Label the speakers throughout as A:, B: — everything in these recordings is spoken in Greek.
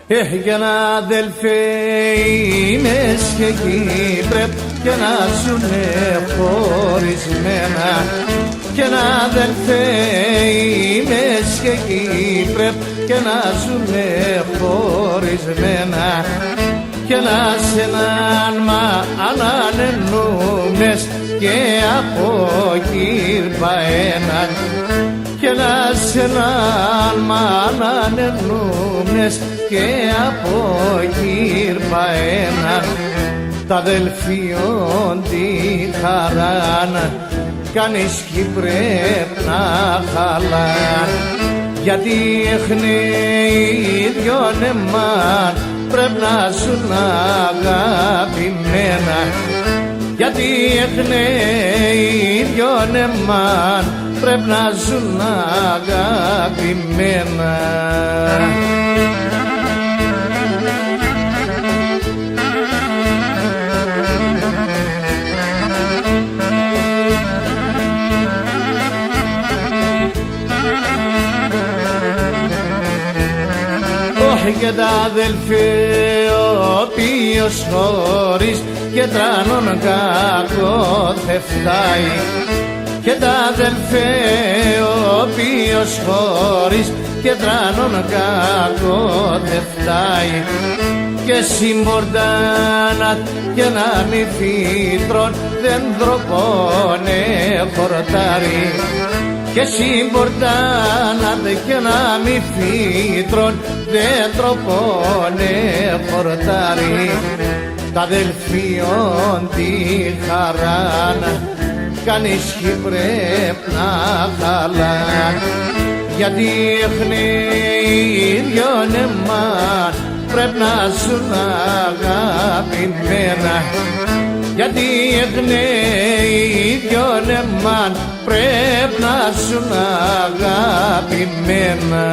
A: Κι ένα αδελφέ είμαι και εκεί πρέπει και να ζουνε χωρισμένα. Κι ένα αδελφέ είμαι και εκεί πρέπει και να ζουνε χωρισμένα. Κι ένα σ' έναν μα ανανενούνες και από γύρπα έναν. Κι ένα σ' έναν μα ανανενούνες και από γύρπα έναν. Τα αδελφιόν τη χαράν κανείς κι πρέπει να χαλάν. Γιατί έχνε οι δυο νεμάν πρέπει να ζουν αγαπημένα. Γιατί έχνε οι δυο νεμάν πρέπει να ζουν αγαπημένα. Και τα αδελφέ ο οποίος χωρίς και τρανόν κακό θε φτάει. Και τα αδελφέ ο οποίος χωρίς και τρανόν κακό θε φτάει. Και συμπορτάνat και να μη φύτρον δεν τροπώνε χορτάρι. Και συμπορτάνat και να μη φύτρον δεν τροπώνε χορτάρι. Τα αδελφιόν τη χαράν κανείς κι πρέπει να χαλάν. Γιατί έχνε οι δυο νεμάν πρέπει να ζουν αγαπημένα. Γιατί έχνε οι δυο νεμάν πρέπει να ζουν αγαπημένα.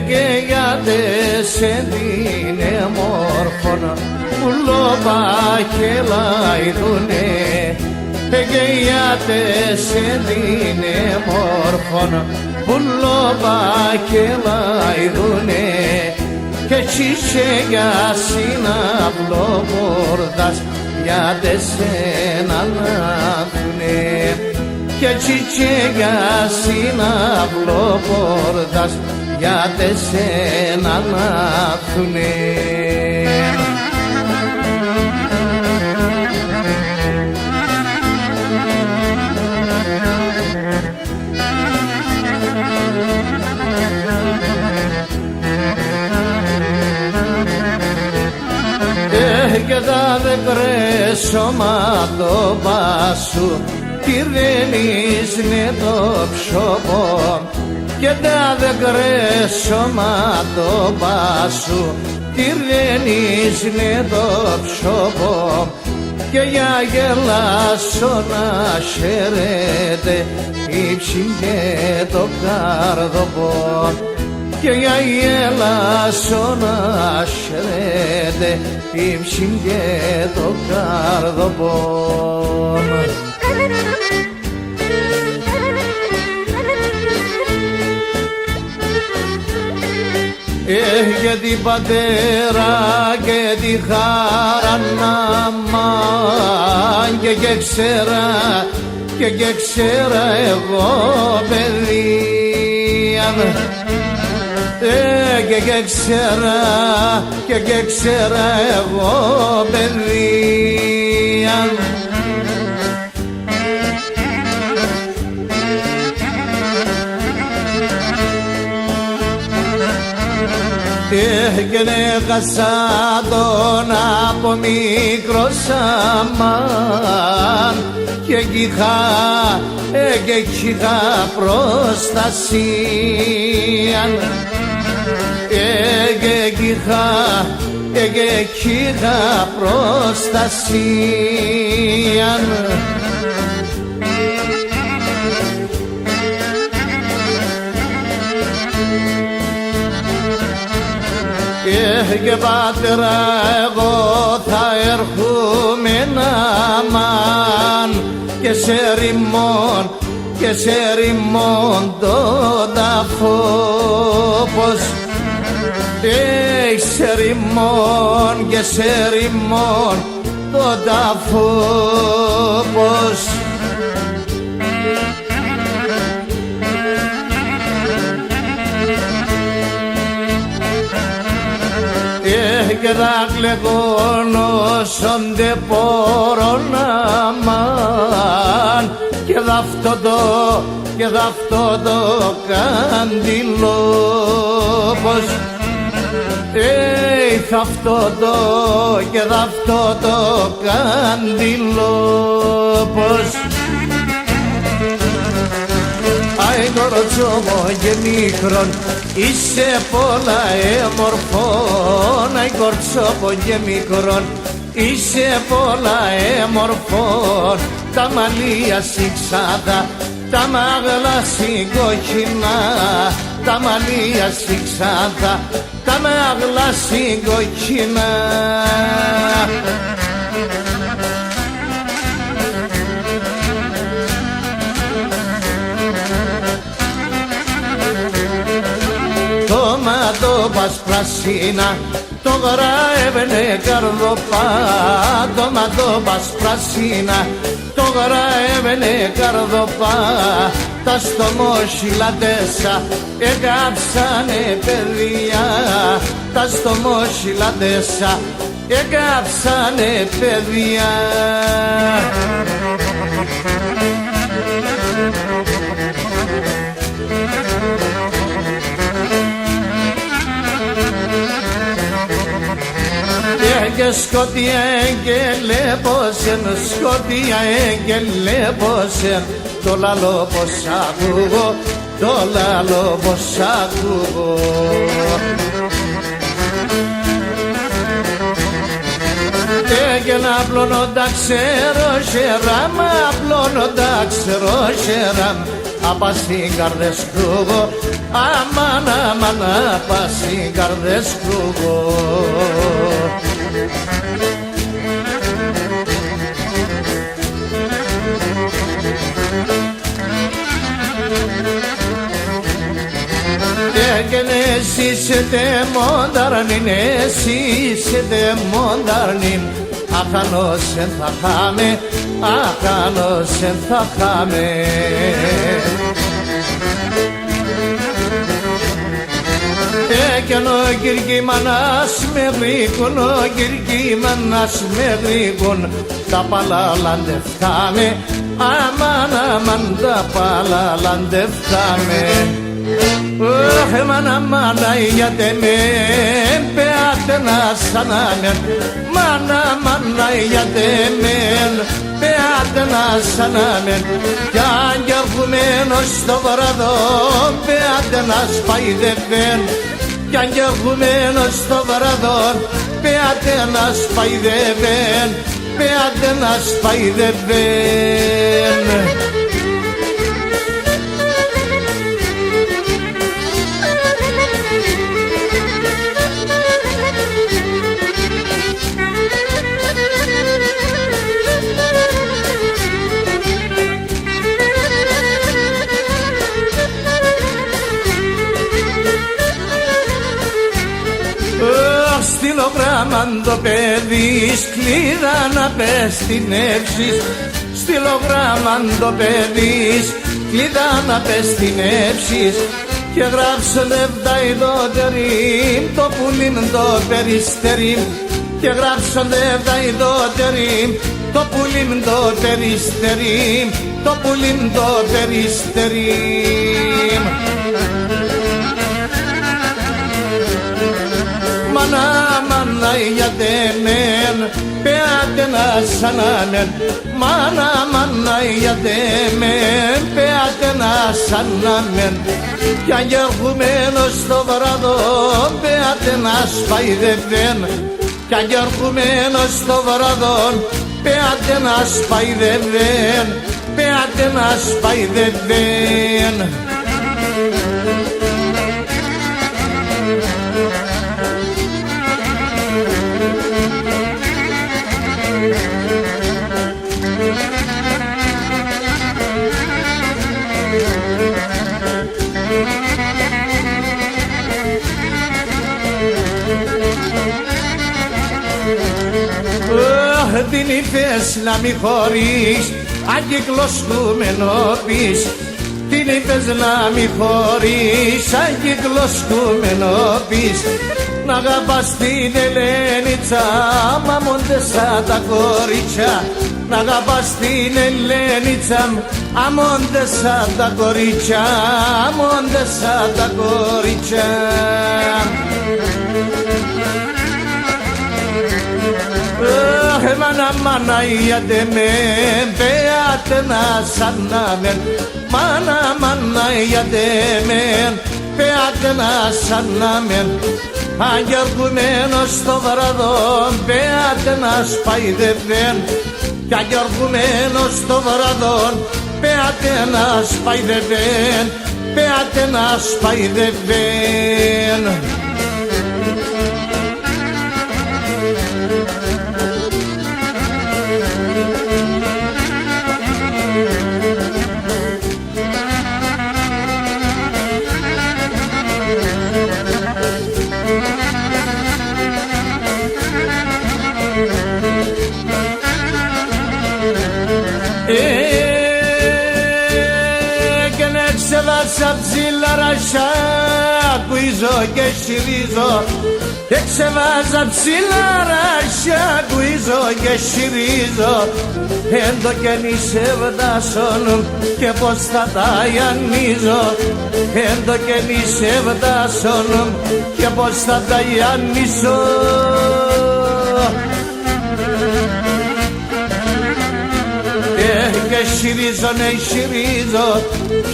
A: Και γιατί σε δίνε μόρφωνα πουλόπα και λαϊδούνε. Και γιατί σε δίνε μόρφωνα πουλόπα και λαϊδούνε. Και τσίσε για συναυλό πόρδας γιατί σε να λάθουνε. Και τσίσε για συναυλό πόρδας γιατί σε να μάθουνε. Και τα δεκρέ σώματο πάσου κυρνήσνε το ψωπό. Και τα δεκρέ σώματο πάσου κυρνήσνε το ψωπό. Και για γελάσω να χαιρέτε ύψινε το καρδοπό. Και για γελάσω να χαιρέτε ύψινε το καρδοπό. Για την πατέρα και τη χαρά να μαν και ξέρα εγώ παιδεία. Και ξέρα εγώ παιδεία. Και έχασα τον από μικρός αμάν και εκεί είχα προστασία, και εκεί είχα προστασία. Και πατέρα εγώ θα έρχομαι να μαν και σε ρημών τον ταφό, πως σε ρημών και σε ρημών τον ταφό, πως και θα κλεγόνωσονται πορονάμαν και δ' αυτό το καντήλο, πως θα αυτό και δ' αυτό το καντήλο, πως άι κοροτσόμο και μικρόν είσαι πολλά εμορφών, άι κορτσόμο και μικρόν είσαι πολλά εμορφών, τα μαλλία σιξάδα, τα μάγλα συγκοκκινά, τα μαλλία σιξάδα, τα μάγλα συγκοκκινά. Το μαντόπας πρασίνα, το γράευνε καρδοπά, το μαντόπας πρασίνα, το γράευνε καρδοπά, τα στομόσιλα τέσσα έκαψανε παιδιά, τα στομόσιλα τέσσα έκαψανε παιδιά. Και σκοτία εγγελέπωσεν, σκοτία εγγελέπωσεν, το λαλό πως ακούγω, το λαλό πως ακούγω. Και να απλώνω τα ξέρω σεράμ, απλώνω τα ξέρω σεράμ, απασύν καρδες κρούγω, αμάν αμάν απασύν καρδες κρούγω. Και εσείς τε μονταρνήν, εσείς τε μονταρνήν, αχανώσεν θα χάμε, αχανώσεν θα χάμε. Και ο Κυργήμανας με βρήκουν, ο Κυργήμανας με βρήκουν, τα παλαλαντευτάμε, αμάν αμάν τα παλαλαντευτάμε. Μάνα μάνα γιατί με πέατε να σανάμεν, μάνα μάνα γιατί με πέατε να σανάμεν, κι αν κι ερχομένος στο βραδό πέατε να σπαϊδεύεν, κι αν κι ερχομένος στο βραδό πέατε να σπαϊδεύεν, πέατε να σπαϊδεύεν. Στυλογράμμαν το παιδί, σκλίδα να πεστινεύσεις, στυλογράμμαν το παιδί, σκλίδα να πεστινεύσεις, και γράψονται τα ειδωτερήμ, το πουλήν το περιστερήμ, και γράψονται τα ειδωτερήμ, το πουλήν το περιστερήμ, το πουλήν το περιστερήμ. Μάνα μάνα γιατί μεν πέατε να σανάμεν, μάνα μάνα γιατί με πέατε σαν να μεν κι αν γερχουμένος στο βράδο πέατε να σπαϊδευέν κι αν γερχουμένος στο βράδο πέατε να σπαϊδευέν πέατε να σπαϊδευέν. Την είπες να μη χωρείς, αγγικλωσκούμενο πεις. Την είπες να μη χωρείς, αγγικλωσκούμενο πεις. Να αγαπάς την Ελένιτσα, αμόντε σαν τα κορίτσια. Να αγαπάς την Ελένιτσα, αμόντε σαν τα κορίτσια, αμόντε σαν τα κορίτσια. Μάνα μάνα γιατί με πέατε να σαν να μεν μάνα μάνα γιατί με πέατε να σαν να μεν αν γερχουμένος στο βράδο πέατε να σπαϊδευέν κι αν γερχουμένος στο βράδο πέατε να σπαϊδευέν πέατε να σπαϊδευέν. Και να ξεβάσα ψηλάρα σακουίζω και συρίζω και ξεβάζα ψηλάρα σακουίζω και συρίζω έντο και νησεύτασον και πως θα τα ιαννίζω έντο και νησεύτασον και πως θα τα ιαννίζω. Και συρίζω, ναι συρίζω,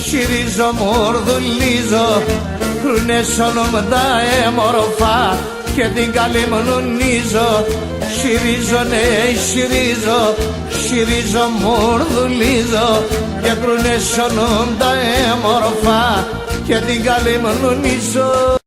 A: συρίζω μορδουλίζω κρουνές όνομα τα έμορφα και την καλή μνουνίζω. Συρίζω, ναι συρίζω, συρίζω μορδουλίζω και κρουνές όνομα τα έμορφα και την καλή μνουνίζω.